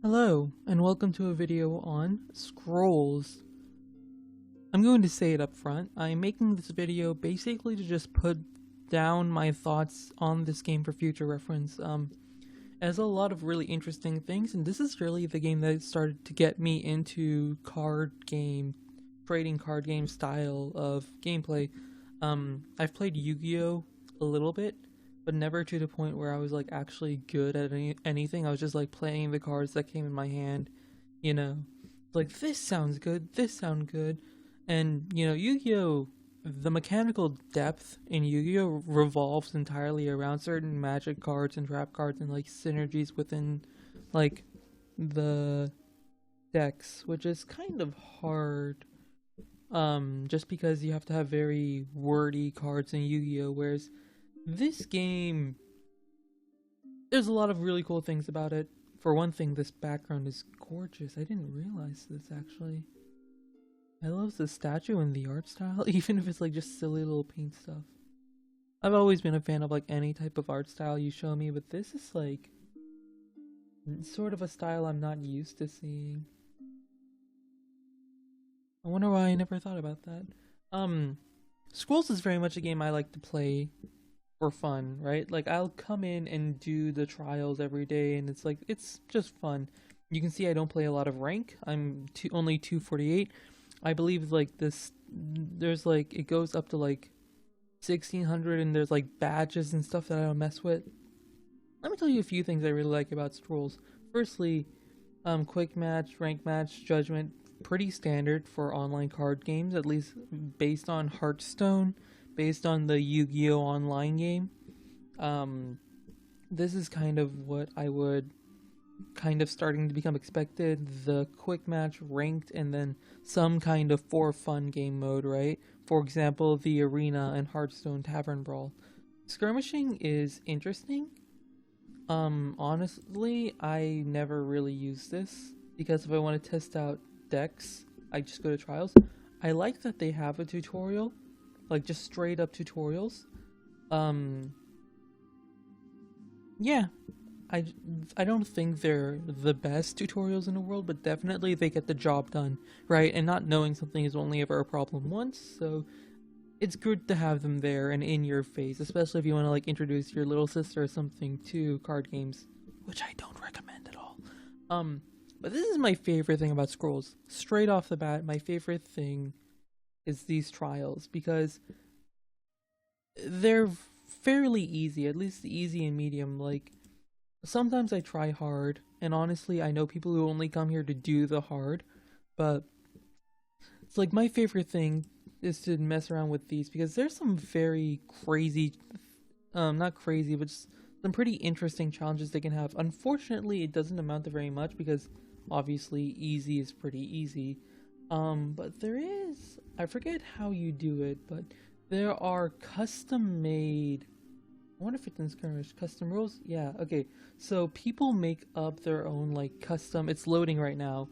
Hello, and welcome to a video on Scrolls. I'm going to say it up front, I'm making this video basically to just put down my thoughts on this game for future reference. It has a lot of really interesting things, and this is really the game that started to get me into trading card game style of gameplay. I've played Yu-Gi-Oh! A little bit, but never to the point where I was like actually good at anything. I was just like playing the cards that came in my hand, you know, like this sounds good, this sounds good, and Yu-Gi-Oh! The mechanical depth in Yu-Gi-Oh! Revolves entirely around certain magic cards and trap cards and like synergies within like the decks, which is kind of hard. Just because you have to have very wordy cards in Yu-Gi-Oh! Whereas this game, there's a lot of really cool things about it. For one thing, this background is gorgeous. I didn't realize this, actually. I love the statue and the art style, even if it's like just silly little paint stuff. I've always been a fan of like any type of art style you show me, but this is like sort of a style I'm not used to seeing. I wonder why I never thought about that. Scrolls is very much a game I like to play for fun, right? Like I'll come in and do the trials every day, and it's just fun. You can see I don't play a lot of rank. I'm only 248. I believe like this, there's like it goes up to like 1600, and there's like badges and stuff that I don't mess with. Let me tell you a few things I really like about Scrolls. Firstly, quick match, rank match, judgment, pretty standard for online card games, at least based on Hearthstone, based on the Yu-Gi-Oh! Online game. This is kind of what I would kind of starting to become expected. The quick match, ranked, and then some kind of for fun game mode, right? For example, the arena and Hearthstone Tavern Brawl. Skirmishing is interesting. Honestly, I never really use this because if I want to test out decks, I just go to trials. I like that they have a tutorial, like just straight up tutorials. Yeah, I don't think they're the best tutorials in the world, but definitely they get the job done, right? And not knowing something is only ever a problem once, so it's good to have them there and in your face, especially if you want to like introduce your little sister or something to card games, which I don't recommend at all. But this is my favorite thing about Scrolls. Straight off the bat, my favorite thing is these trials, because they're fairly easy, at least easy and medium. Like, sometimes I try hard, and honestly, I know people who only come here to do the hard, but it's like my favorite thing is to mess around with these, because there's some very crazy, not crazy, but just some pretty interesting challenges they can have. Unfortunately, it doesn't amount to very much, because obviously easy is pretty easy. But there is, I forget how you do it, but there are custom made, I wonder if it's in Skirmish, custom rules? Yeah, okay. So people make up their own like custom, it's loading right now,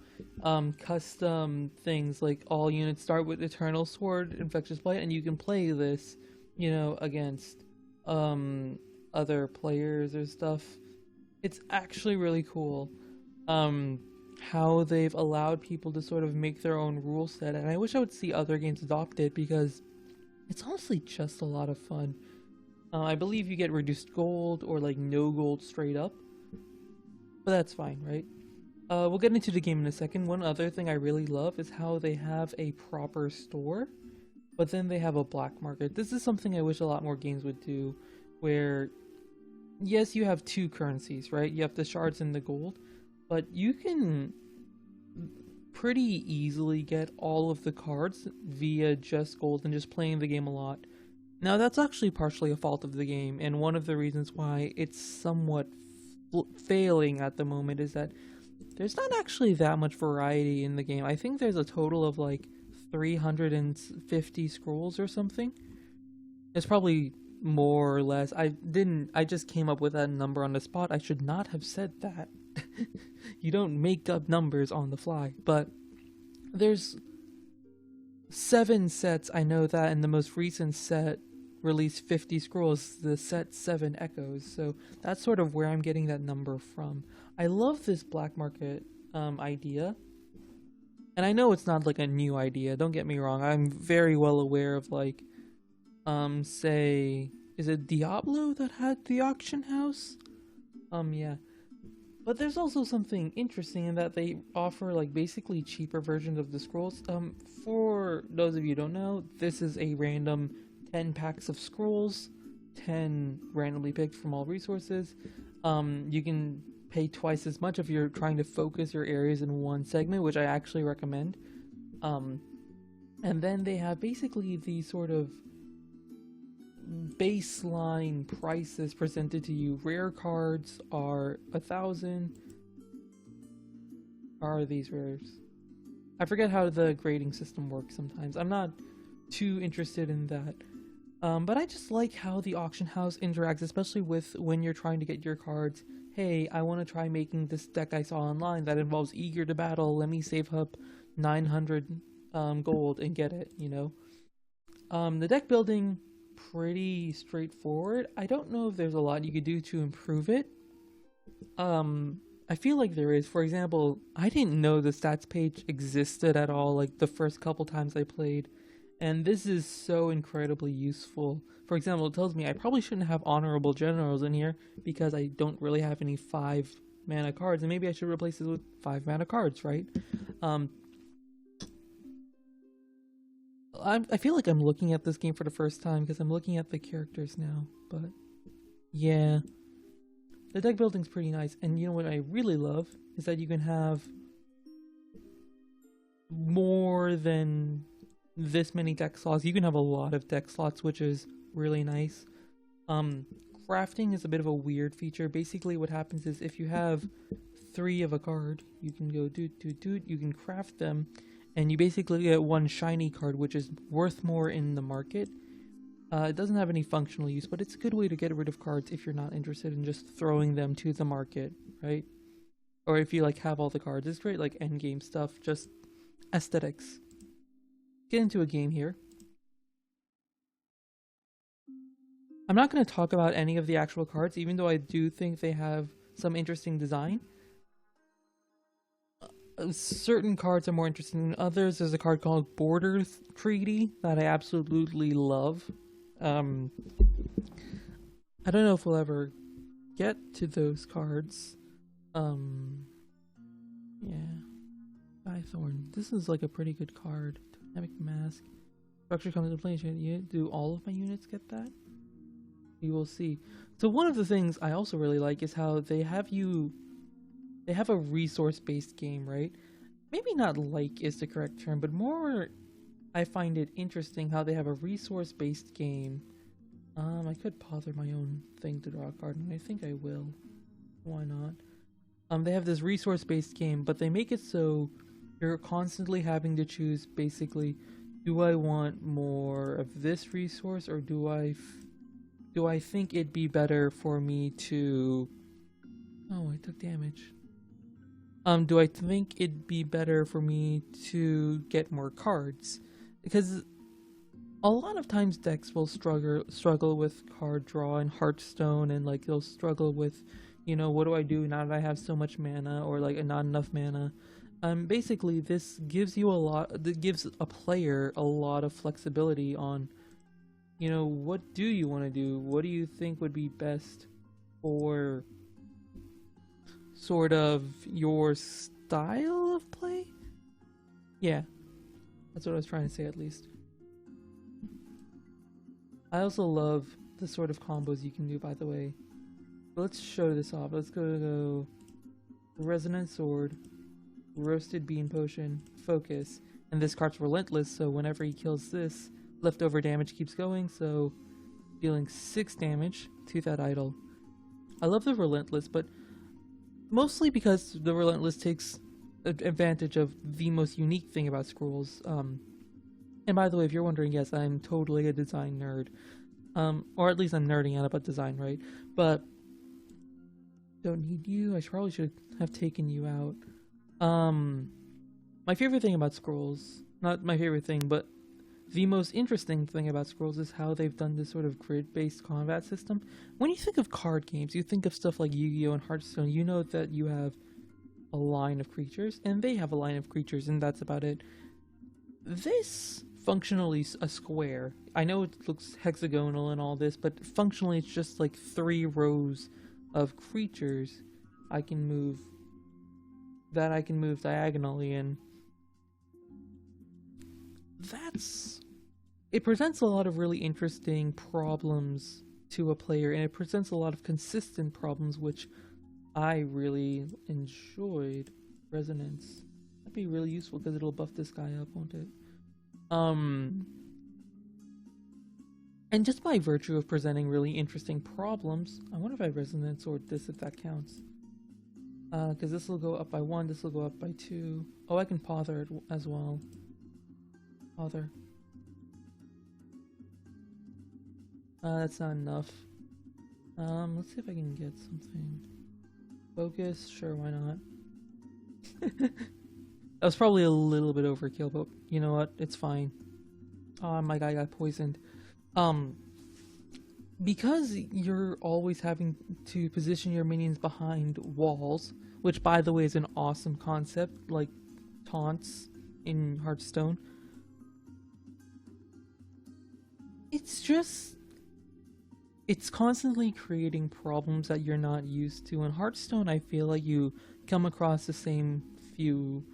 custom things, like all units start with Eternal Sword, Infectious Blight, and you can play this, against other players or stuff. It's actually really cool. How they've allowed people to sort of make their own rule set, and I wish I would see other games adopt it, because it's honestly just a lot of fun. I believe you get reduced gold or like no gold straight up, but that's fine, right? We'll get into the game in a second. One other thing I really love is how they have a proper store, but then they have a black market. This is something I wish a lot more games would do, where yes, you have two currencies, right? You have the shards and the gold, but you can pretty easily get all of the cards via just gold and just playing the game a lot. Now that's actually partially a fault of the game, and one of the reasons why it's somewhat failing at the moment is that there's not actually that much variety in the game. I think there's a total of like 350 scrolls or something. It's probably more or less. I just came up with that number on the spot. I should not have said that. You don't make up numbers on the fly, but there's 7 sets, I know that, and the most recent set release 50 scrolls, the set 7 echoes. So that's sort of where I'm getting that number from. I love this black market idea. And I know it's not like a new idea, don't get me wrong. I'm very well aware of like say, is it Diablo that had the auction house? Yeah. But there's also something interesting in that they offer like basically cheaper versions of the scrolls. For those of you who don't know, this is a random 10 packs of scrolls, 10 randomly picked from all resources. You can pay twice as much if you're trying to focus your areas in one segment, which I actually recommend. And then they have basically the sort of baseline prices presented to you. Rare cards are 1,000. Are these rares? I forget how the grading system works sometimes. I'm not too interested in that. But I just like how the auction house interacts, especially with when you're trying to get your cards. Hey, I want to try making this deck I saw online that involves Eager to Battle. Let me save up 900 gold and get it, you know? The deck building, pretty straightforward. I don't know if there's a lot you could do to improve it. I feel like there is. For example, I didn't know the stats page existed at all, like the first couple times I played. And this is so incredibly useful. For example, it tells me I probably shouldn't have honorable generals in here because I don't really have any 5 mana cards, and maybe I should replace it with 5 mana cards, right? I feel like I'm looking at this game for the first time because I'm looking at the characters now, but yeah. The deck building's pretty nice, and you know what I really love is that you can have more than this many deck slots. You can have a lot of deck slots, which is really nice. Crafting is a bit of a weird feature. Basically what happens is if you have 3 of a card, you can go you can craft them, and you basically get 1 shiny card, which is worth more in the market. It doesn't have any functional use, but it's a good way to get rid of cards if you're not interested in just throwing them to the market, right? Or if you like have all the cards. It's great like end game stuff, just aesthetics. Get into a game here. I'm not going to talk about any of the actual cards, even though I do think they have some interesting design. Certain cards are more interesting than others. There's a card called Border Treaty that I absolutely love. I don't know if we'll ever get to those cards. Yeah. Skythorn. This is like a pretty good card. Dynamic Mask. Structure comes into play. Do all of my units get that? You will see. So one of the things I also really like is how they have a resource-based game, right? Maybe not like is the correct term, but more I find it interesting how they have a resource-based game. I could bother my own thing to draw a card, and I think I will. Why not? They have this resource-based game, but they make it so you're constantly having to choose, basically, do I want more of this resource, or do I think it'd be better for me to... Oh, I took damage. Do I think it'd be better for me to get more cards? Because a lot of times decks will struggle with card draw in Hearthstone, and like they'll struggle with, you know, what do I do now that I have so much mana, or like not enough mana. Basically this gives a player a lot of flexibility on, you know, what do you want to do? What do you think would be best for sort of your style of play? Yeah, that's what I was trying to say at least. I also love the sort of combos you can do, by the way. Let's show this off. Let's go Resonant Sword, Roasted Bean Potion, Focus, and this card's Relentless, so whenever he kills this, leftover damage keeps going, so dealing 6 damage to that idol. I love the Relentless, but mostly because the Relentless takes advantage of the most unique thing about scrolls. And by the way, if you're wondering, yes, I'm totally a design nerd. Or at least I'm nerding out about design, right? But don't need you. I probably should have taken you out. My favorite thing about scrolls, not my favorite thing, but the most interesting thing about Scrolls is how they've done this sort of grid-based combat system. When you think of card games, you think of stuff like Yu-Gi-Oh! And Hearthstone. You know that you have a line of creatures, and they have a line of creatures, and that's about it. This functionally a square. I know it looks hexagonal and all this, but functionally it's just like 3 rows of creatures I can move diagonally, and it presents a lot of really interesting problems to a player, and it presents a lot of consistent problems, which I really enjoyed. Resonance. That'd be really useful because it'll buff this guy up, won't it? And just by virtue of presenting really interesting problems, I wonder if I resonance or this, if that counts. Because this will go up by 1, this will go up by 2. Oh, I can pother it as well. Pother. That's not enough. Let's see if I can get something. Focus, sure, why not? That was probably a little bit overkill, but you know what? It's fine. Oh, my guy got poisoned. Because you're always having to position your minions behind walls, which by the way is an awesome concept, like taunts in Hearthstone. It's constantly creating problems that you're not used to. In Hearthstone, I feel like you come across the same few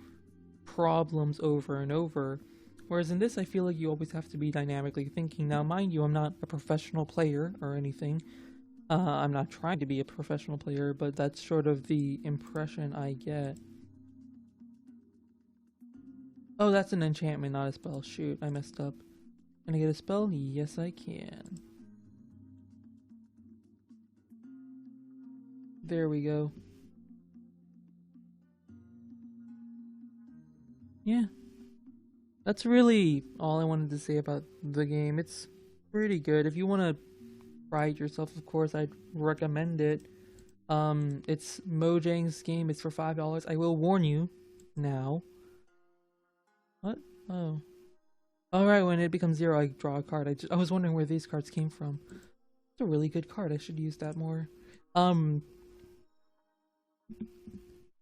problems over and over. Whereas in this, I feel like you always have to be dynamically thinking. Now, mind you, I'm not a professional player or anything. I'm not trying to be a professional player, but that's sort of the impression I get. Oh, that's an enchantment, not a spell. Shoot, I messed up. Can I get a spell? Yes, I can. There we go. Yeah. That's really all I wanted to say about the game. It's pretty good. If you want to try it yourself, of course, I'd recommend it. It's Mojang's game. It's for $5. I will warn you now. What? Oh. Alright, when it becomes 0, I draw a card. I was wondering where these cards came from. It's a really good card. I should use that more.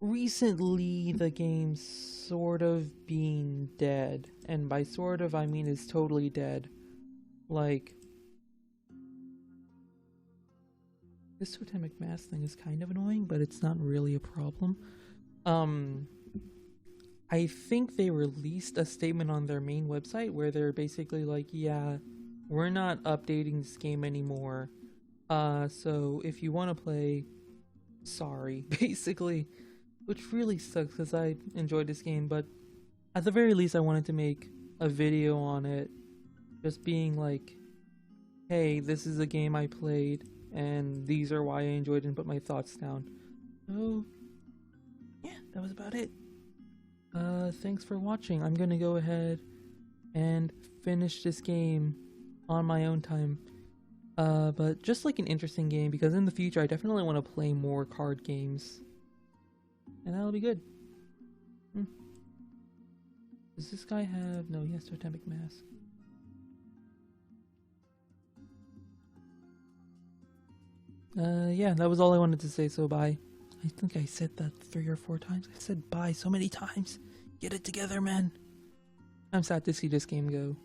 Recently, the game's sort of been dead. And by sort of, I mean it's totally dead. Like, this totemic mass thing is kind of annoying, but it's not really a problem. I think they released a statement on their main website where they're basically like, yeah, we're not updating this game anymore. So if you want to play, sorry, basically. Which really sucks because I enjoyed this game, but at the very least I wanted to make a video on it. Just being like, hey, this is a game I played, and these are why I enjoyed it, and put my thoughts down. So, yeah, that was about it. Thanks for watching. I'm gonna go ahead and finish this game on my own time. But just like an interesting game, because in the future I definitely want to play more card games. And that'll be good. Does this guy have... No, he has totemic mask. Yeah, that was all I wanted to say, so bye. I think I said that 3 or 4 times. I said bye so many times. Get it together, man. I'm sad to see this game go.